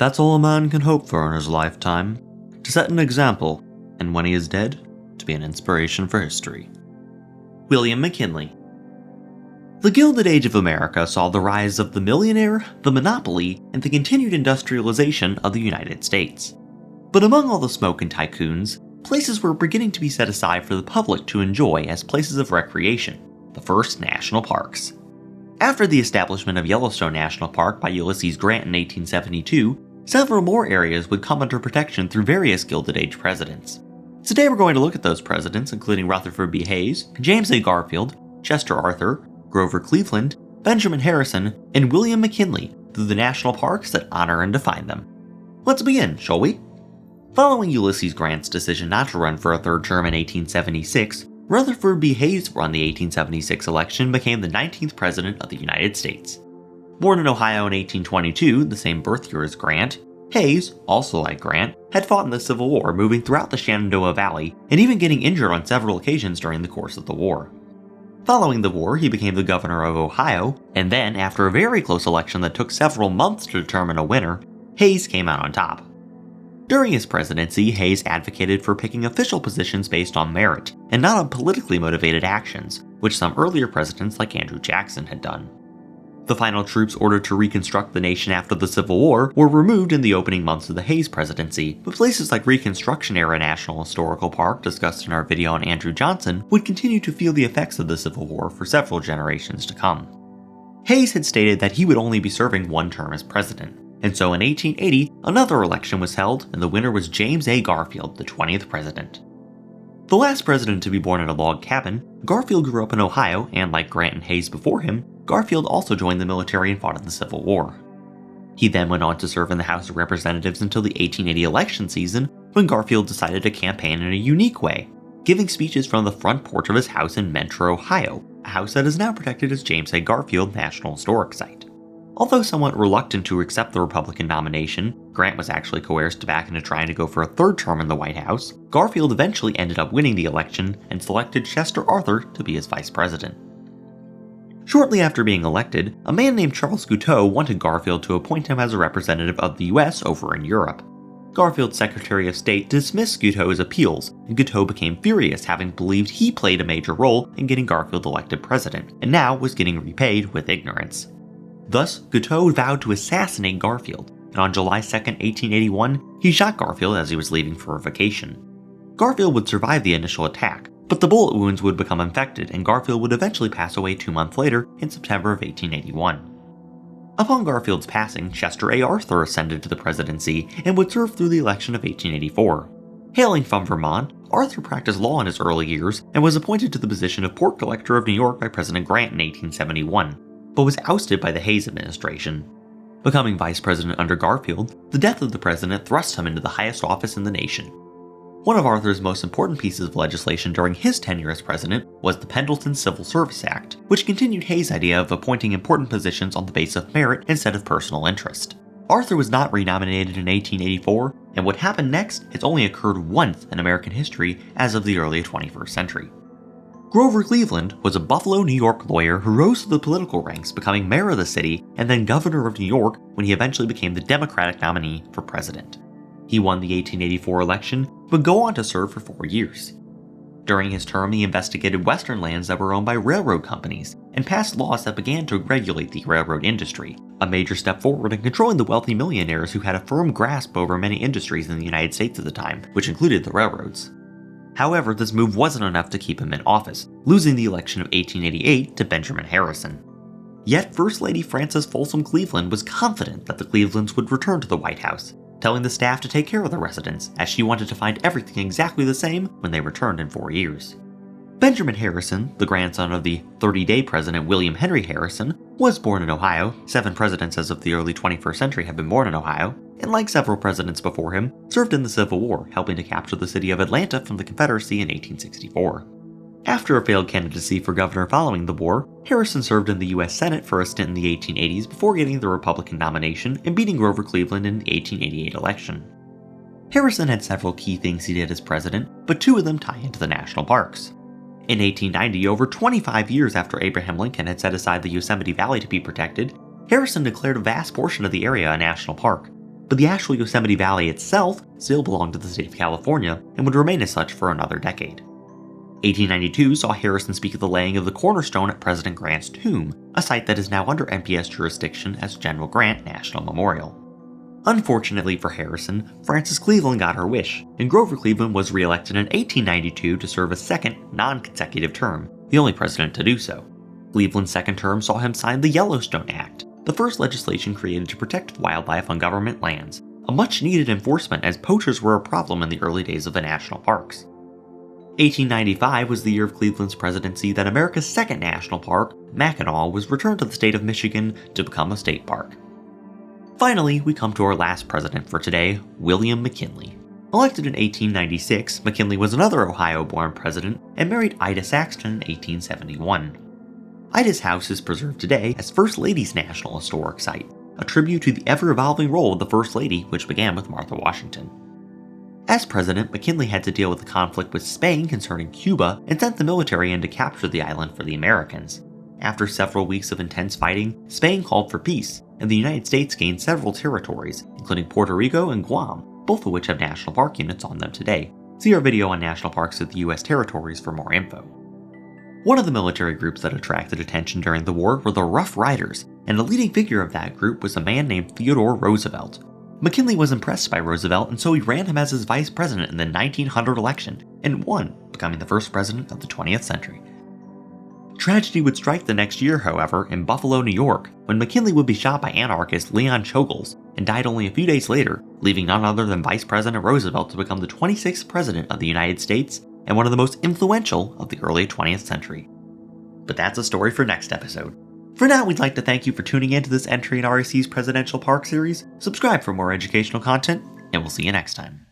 That's all a man can hope for in his lifetime, to set an example, and when he is dead, to be an inspiration for history. William McKinley. The Gilded Age of America saw the rise of the millionaire, the monopoly, and the continued industrialization of the United States. But among all the smoke and tycoons, places were beginning to be set aside for the public to enjoy as places of recreation, the first national parks. After the establishment of Yellowstone National Park by Ulysses Grant in 1872, several more areas would come under protection through various Gilded Age presidents. Today we're going to look at those presidents, including Rutherford B. Hayes, James A. Garfield, Chester Arthur, Grover Cleveland, Benjamin Harrison, and William McKinley through the national parks that honor and define them. Let's begin, shall we? Following Ulysses Grant's decision not to run for a third term in 1876, Rutherford B. Hayes won the 1876 election and became the 19th President of the United States. Born in Ohio in 1822, the same birth year as Grant, Hayes, also like Grant, had fought in the Civil War, moving throughout the Shenandoah Valley and even getting injured on several occasions during the course of the war. Following the war, he became the governor of Ohio, and then, after a very close election that took several months to determine a winner, Hayes came out on top. During his presidency, Hayes advocated for picking official positions based on merit, and not on politically motivated actions, which some earlier presidents like Andrew Jackson had done. The final troops ordered to reconstruct the nation after the Civil War were removed in the opening months of the Hayes presidency, but places like Reconstruction-era National Historical Park, discussed in our video on Andrew Johnson, would continue to feel the effects of the Civil War for several generations to come. Hayes had stated that he would only be serving one term as president, and so in 1880, another election was held, and the winner was James A. Garfield, the 20th president. The last president to be born in a log cabin, Garfield grew up in Ohio, and like Grant and Hayes before him, Garfield also joined the military and fought in the Civil War. He then went on to serve in the House of Representatives until the 1880 election season, when Garfield decided to campaign in a unique way, giving speeches from the front porch of his house in Mentor, Ohio, a house that is now protected as James A. Garfield National Historic Site. Although somewhat reluctant to accept the Republican nomination, Grant was actually coerced back into trying to go for a third term in the White House. Garfield eventually ended up winning the election and selected Chester Arthur to be his vice president. Shortly after being elected, a man named Charles Guiteau wanted Garfield to appoint him as a representative of the US over in Europe. Garfield's Secretary of State dismissed Guiteau's appeals, and Guiteau became furious, having believed he played a major role in getting Garfield elected president, and now was getting repaid with ignorance. Thus, Guiteau vowed to assassinate Garfield, and on July 2, 1881, he shot Garfield as he was leaving for a vacation. Garfield would survive the initial attack, but the bullet wounds would become infected, and Garfield would eventually pass away 2 months later in September of 1881. Upon Garfield's passing, Chester A. Arthur ascended to the presidency and would serve through the election of 1884. Hailing from Vermont, Arthur practiced law in his early years and was appointed to the position of Port Collector of New York by President Grant in 1871, but was ousted by the Hayes administration. Becoming vice president under Garfield, the death of the president thrust him into the highest office in the nation. One of Arthur's most important pieces of legislation during his tenure as president was the Pendleton Civil Service Act, which continued Hayes' idea of appointing important positions on the basis of merit instead of personal interest. Arthur was not renominated in 1884, and what happened next has only occurred once in American history as of the early 21st century. Grover Cleveland was a Buffalo, New York lawyer who rose to the political ranks, becoming mayor of the city and then governor of New York when he eventually became the Democratic nominee for president. He won the 1884 election, but would go on to serve for 4 years. During his term, he investigated western lands that were owned by railroad companies and passed laws that began to regulate the railroad industry, a major step forward in controlling the wealthy millionaires who had a firm grasp over many industries in the United States at the time, which included the railroads. However, this move wasn't enough to keep him in office, losing the election of 1888 to Benjamin Harrison. Yet First Lady Frances Folsom Cleveland was confident that the Clevelands would return to the White House, telling the staff to take care of the residents, as she wanted to find everything exactly the same when they returned in 4 years. Benjamin Harrison, the grandson of the 30-day president William Henry Harrison, was born in Ohio. 7 presidents as of the early 21st century have been born in Ohio, and like several presidents before him, served in the Civil War, helping to capture the city of Atlanta from the Confederacy in 1864. After a failed candidacy for governor following the war, Harrison served in the U.S. Senate for a stint in the 1880s before getting the Republican nomination and beating Grover Cleveland in the 1888 election. Harrison had several key things he did as president, but 2 of them tie into the national parks. In 1890, over 25 years after Abraham Lincoln had set aside the Yosemite Valley to be protected, Harrison declared a vast portion of the area a national park. but the actual Yosemite Valley itself still belonged to the state of California and would remain as such for another decade. 1892 saw Harrison speak of the laying of the cornerstone at President Grant's tomb, a site that is now under NPS jurisdiction as General Grant National Memorial. Unfortunately for Harrison, Frances Cleveland got her wish, and Grover Cleveland was re-elected in 1892 to serve a second, non-consecutive term, the only president to do so. Cleveland's second term saw him sign the Yellowstone Act, the first legislation created to protect wildlife on government lands, a much-needed enforcement as poachers were a problem in the early days of the national parks. 1895 was the year of Cleveland's presidency that America's second national park, Mackinac, was returned to the state of Michigan to become a state park. Finally, we come to our last president for today, William McKinley. Elected in 1896, McKinley was another Ohio-born president and married Ida Saxton in 1871. Ida's house is preserved today as First Lady's National Historic Site, a tribute to the ever-evolving role of the First Lady, which began with Martha Washington. As president, McKinley had to deal with the conflict with Spain concerning Cuba and sent the military in to capture the island for the Americans. After several weeks of intense fighting, Spain called for peace, and the United States gained several territories, including Puerto Rico and Guam, both of which have national park units on them today. See our video on national parks of the US territories for more info. One of the military groups that attracted attention during the war were the Rough Riders, and the leading figure of that group was a man named Theodore Roosevelt. McKinley was impressed by Roosevelt, and so he ran him as his vice president in the 1900 election, and won, becoming the first president of the 20th century. Tragedy would strike the next year, however, in Buffalo, New York, when McKinley would be shot by anarchist Leon Czogels and died only a few days later, leaving none other than Vice President Roosevelt to become the 26th President of the United States and one of the most influential of the early 20th century. But that's a story for next episode. For now, we'd like to thank you for tuning in to this entry in RAC's Presidential Park series. Subscribe for more educational content, and we'll see you next time.